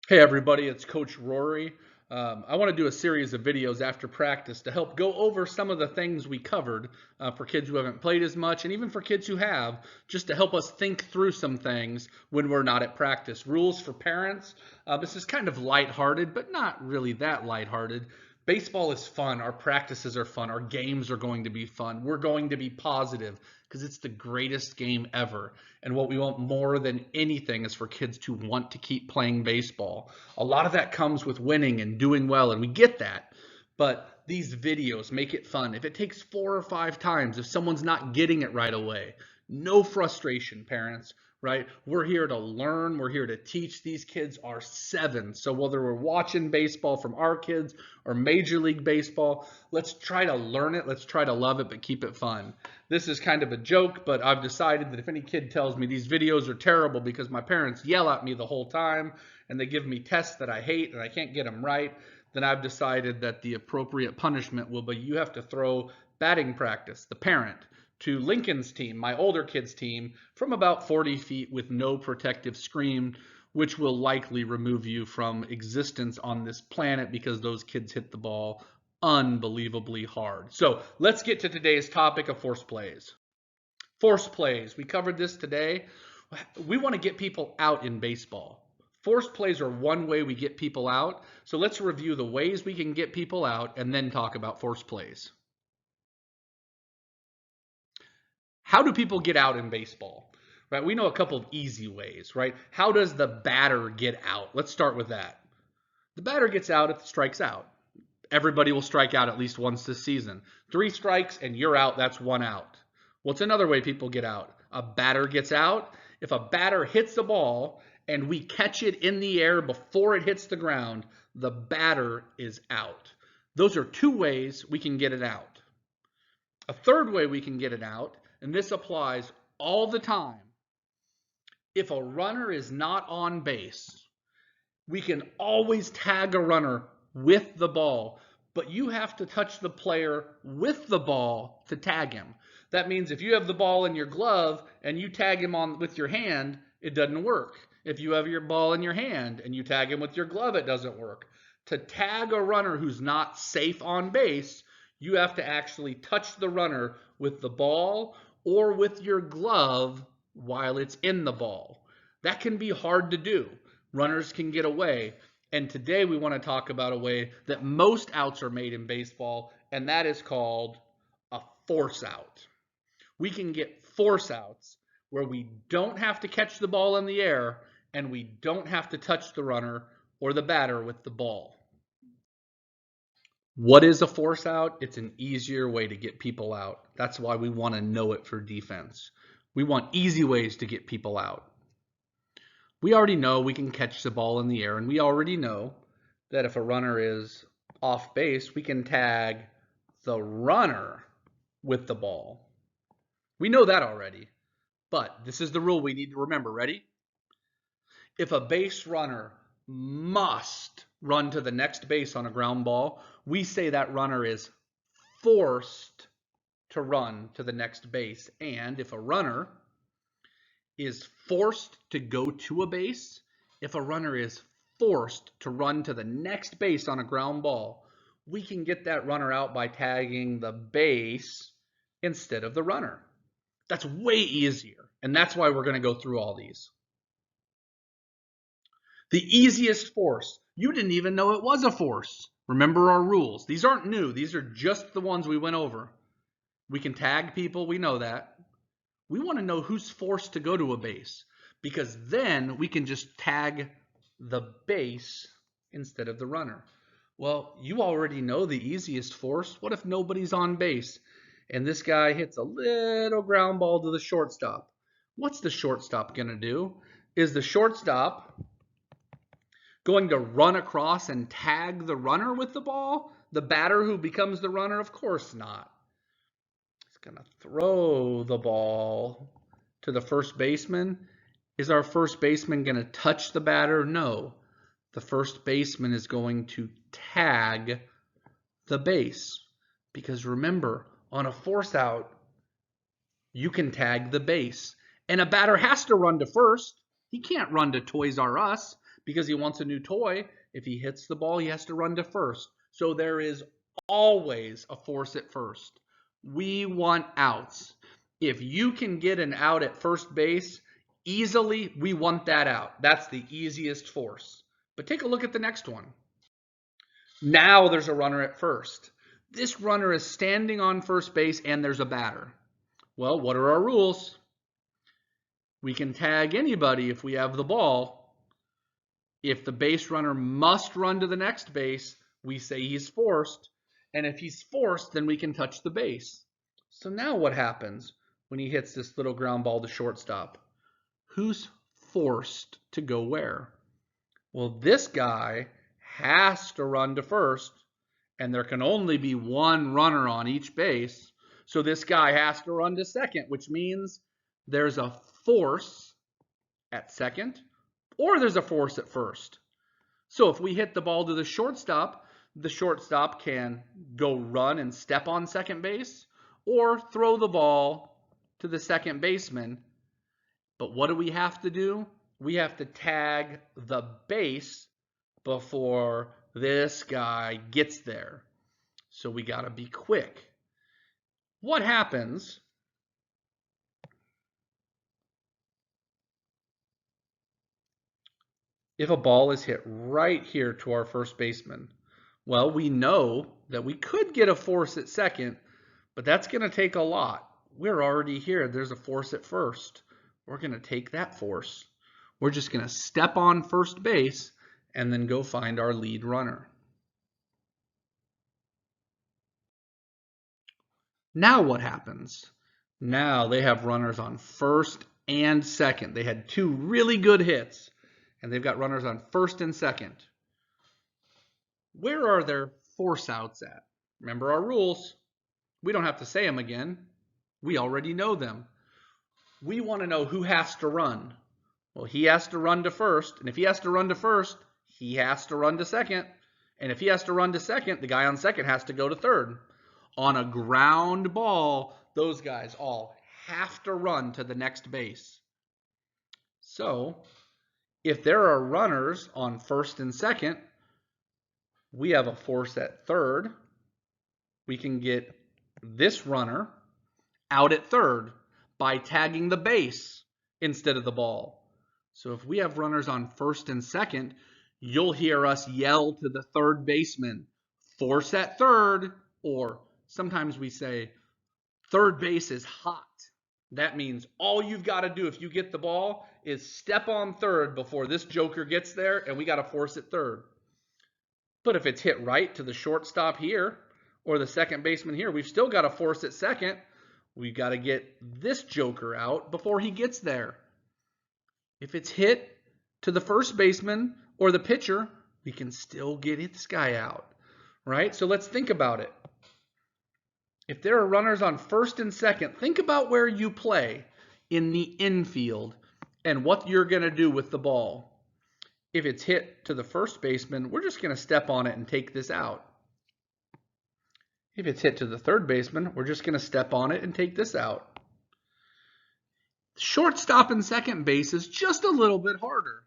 Hey everybody, it's Coach Rory. I want to do a series of videos after practice to help go over some of the things we covered for kids who haven't played as much and even for kids who have, just to help us think through some things when we're not at practice. Rules for parents. This is kind of lighthearted, but not really that lighthearted. Baseball is fun. Our practices are fun. Our games are going to be fun. We're going to be positive because it's the greatest game ever. And what we want more than anything is for kids to want to keep playing baseball. A lot of that comes with winning and doing well, and we get that. But these videos make it fun. If it takes 4 or 5 times, if someone's not getting it right away, no frustration, parents, right? We're here to learn. We're here to teach. These kids are 7. So whether we're watching baseball from our kids or Major League Baseball, let's try to learn it. Let's try to love it, but keep it fun. This is kind of a joke, but I've decided that if any kid tells me these videos are terrible because my parents yell at me the whole time and they give me tests that I hate and I can't get them right, then I've decided that the appropriate punishment will be you have to throw batting practice, the parent, to Lincoln's team, my older kid's team, from about 40 feet with no protective screen, which will likely remove you from existence on this planet because those kids hit the ball unbelievably hard. So let's get to today's topic of force plays. Force plays. We covered this today. We want to get people out in baseball. Force plays are one way we get people out. So let's review the ways we can get people out and then talk about force plays. How do people get out in baseball? Right? We know a couple of easy ways, right? How does the batter get out? Let's start with that. The batter gets out if it strikes out. Everybody will strike out at least once this season. 3 strikes and you're out, that's 1 out. What's another way people get out? A batter gets out. If a batter hits the ball and we catch it in the air before it hits the ground, the batter is out. Those are 2 ways we can get it out. A third way we can get it out, and this applies all the time. If a runner is not on base, we can always tag a runner with the ball, but you have to touch the player with the ball to tag him. That means if you have the ball in your glove and you tag him on with your hand, it doesn't work. If you have your ball in your hand and you tag him with your glove, it doesn't work. To tag a runner who's not safe on base, you have to actually touch the runner with the ball or with your glove while it's in the ball. That can be hard to do. Runners can get away. And today we want to talk about a way that most outs are made in baseball, and that is called a force out. We can get force outs where we don't have to catch the ball in the air and we don't have to touch the runner or the batter with the ball. What is a force out? It's an easier way to get people out. That's why we want to know it for defense. We want easy ways to get people out. We already know we can catch the ball in the air, and we already know that if a runner is off base, we can tag the runner with the ball. We know that already, but this is the rule we need to remember. Ready? If a base runner must run to the next base on a ground ball, we say that runner is forced to run to the next base. And if a runner is forced to go to a base, if a runner is forced to run to the next base on a ground ball, we can get that runner out by tagging the base instead of the runner. That's way easier, and that's why we're going to go through all these. The easiest force, you didn't even know it was a force. Remember our rules. These aren't new. These are just the ones we went over. We can tag people. We know that. We want to know who's forced to go to a base because then we can just tag the base instead of the runner. Well, you already know the easiest force. What if nobody's on base and this guy hits a little ground ball to the shortstop? What's the shortstop going to do? Is the shortstop going to run across and tag the runner with the ball? The batter who becomes the runner? Of course not. He's going to throw the ball to the first baseman. Is our first baseman going to touch the batter? No. The first baseman is going to tag the base. Because remember, on a force out, you can tag the base. And a batter has to run to first. He can't run to Toys R Us because he wants a new toy. If he hits the ball, he has to run to first. So there is always a force at first. We want outs. If you can get an out at first base easily, we want that out. That's the easiest force. But take a look at the next one. Now there's a runner at first. This runner is standing on first base and there's a batter. Well, what are our rules? We can tag anybody if we have the ball. If the base runner must run to the next base, we say he's forced. And if he's forced, then we can touch the base. So now what happens when he hits this little ground ball to shortstop? Who's forced to go where? Well, this guy has to run to first, and there can only be one runner on each base. So this guy has to run to second, which means there's a force at second, or there's a force at first. So if we hit the ball to the shortstop can go run and step on second base, or throw the ball to the second baseman. But what do we have to do? We have to tag the base before this guy gets there. So we got to be quick. What happens if a ball is hit right here to our first baseman? Well, we know that we could get a force at second, but that's going to take a lot. We're already here. There's a force at first. We're going to take that force. We're just going to step on first base and then go find our lead runner. Now what happens? Now they have runners on first and second. They had two really good hits, and they've got runners on first and second. Where are their force outs at? Remember our rules. We don't have to say them again. We already know them. We want to know who has to run. Well, he has to run to first, and if he has to run to first, he has to run to second. And if he has to run to second, the guy on second has to go to third. On a ground ball, those guys all have to run to the next base. So, if there are runners on first and second, we have a force at third. We can get this runner out at third by tagging the base instead of the ball. So if we have runners on first and second, you'll hear us yell to the third baseman, force at third, or sometimes we say, third base is hot. That means all you've got to do if you get the ball is step on third before this joker gets there, and we got to force at third. But if it's hit right to the shortstop here, or the second baseman here, we've still got to force at second. We've got to get this joker out before he gets there. If it's hit to the first baseman or the pitcher, we can still get this guy out, right? So let's think about it. If there are runners on first and second, think about where you play in the infield and what you're going to do with the ball. If it's hit to the first baseman, we're just going to step on it and take this out. If it's hit to the third baseman, we're just going to step on it and take this out. Shortstop and second base is just a little bit harder.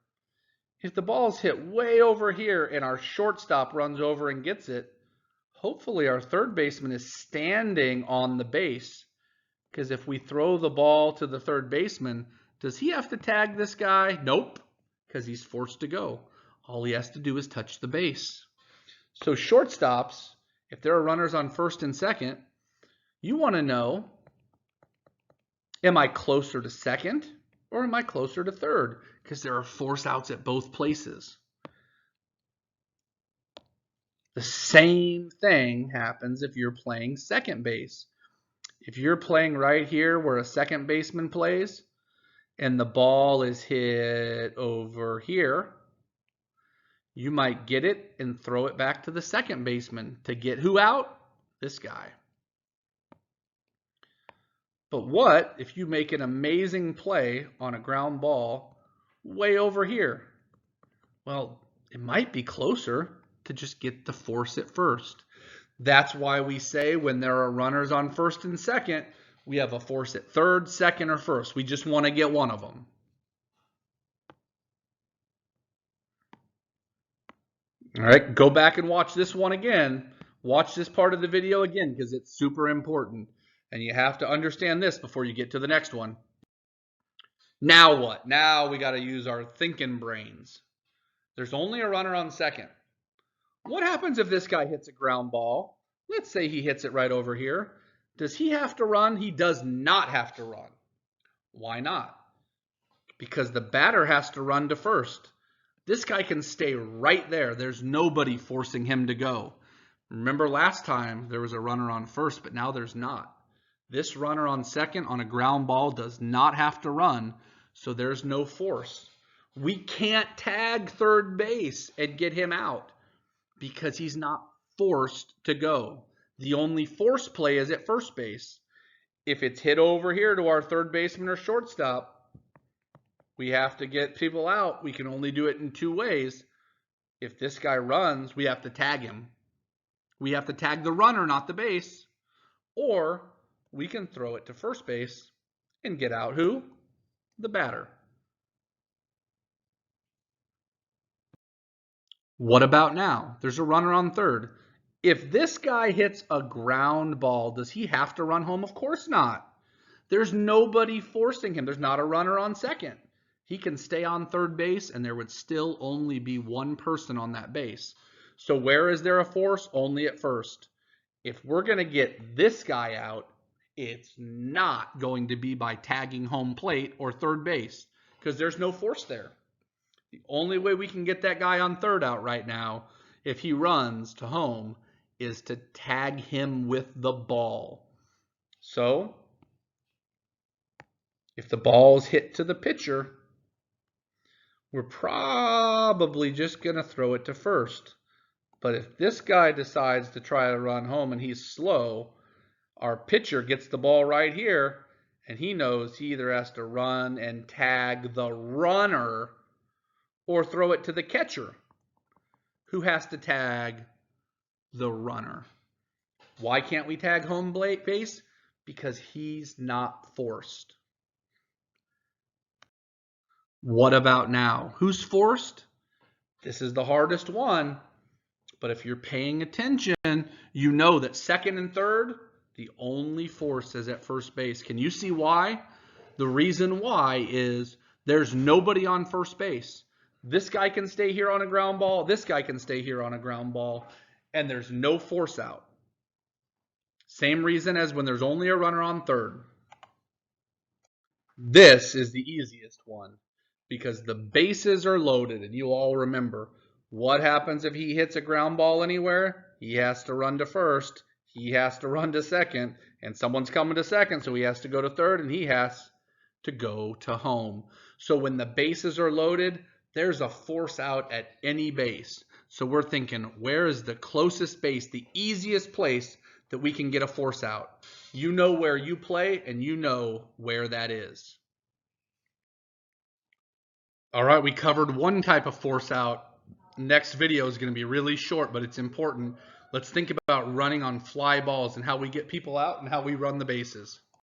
If the ball's hit way over here and our shortstop runs over and gets it, hopefully our third baseman is standing on the base. Because if we throw the ball to the third baseman, does he have to tag this guy? Nope, because he's forced to go. All he has to do is touch the base. So shortstops, if there are runners on first and second, you want to know, am I closer to second or am I closer to third? Because there are force outs at both places. The same thing happens if you're playing second base. If you're playing right here where a second baseman plays and the ball is hit over here, you might get it and throw it back to the second baseman to get who out? This guy. But what if you make an amazing play on a ground ball way over here? Well, it might be closer to just get the force at first. That's why we say when there are runners on first and second, we have a force at third, second, or first. We just want to get one of them. All right, go back and watch this one again. Watch this part of the video again because it's super important. And you have to understand this before you get to the next one. Now what? Now we got to use our thinking brains. There's only a runner on second. What happens if this guy hits a ground ball? Let's say he hits it right over here. Does he have to run? He does not have to run. Why not? Because the batter has to run to first. This guy can stay right there. There's nobody forcing him to go. Remember last time there was a runner on first, but now there's not. This runner on second on a ground ball does not have to run, so there's no force. We can't tag third base and get him out because he's not forced to go. The only force play is at first base. If it's hit over here to our third baseman or shortstop, we have to get people out. We can only do it in two ways. If this guy runs, we have to tag him. We have to tag the runner, not the base. Or we can throw it to first base and get out who? The batter. What about now? There's a runner on third. If this guy hits a ground ball, does he have to run home? Of course not. There's nobody forcing him. There's not a runner on second. He can stay on third base and there would still only be one person on that base. So where is there a force? Only at first. If we're going to get this guy out, it's not going to be by tagging home plate or third base because there's no force there. The only way we can get that guy on third out right now, if he runs to home, is to tag him with the ball. So if the ball is hit to the pitcher, we're probably just going to throw it to first. But if this guy decides to try to run home and he's slow, our pitcher gets the ball right here, and he knows he either has to run and tag the runner or throw it to the catcher, who has to tag the runner. Why can't we tag home base? Because he's not forced. What about now? Who's forced? This is the hardest one. But if you're paying attention, you know that second and third, the only force is at first base. Can you see why? The reason why is there's nobody on first base. This guy can stay here on a ground ball. This guy can stay here on a ground ball. And there's no force out. Same reason as when there's only a runner on third. This is the easiest one because the bases are loaded, and you all remember what happens if he hits a ground ball anywhere? He has to run to first, he has to run to second, and someone's coming to second, so he has to go to third, and he has to go to home. So when the bases are loaded, there's a force out at any base. So we're thinking, where is the closest base, the easiest place that we can get a force out? You know where you play, and you know where that is. All right, we covered one type of force out. Next video is going to be really short, but it's important. Let's think about running on fly balls and how we get people out and how we run the bases.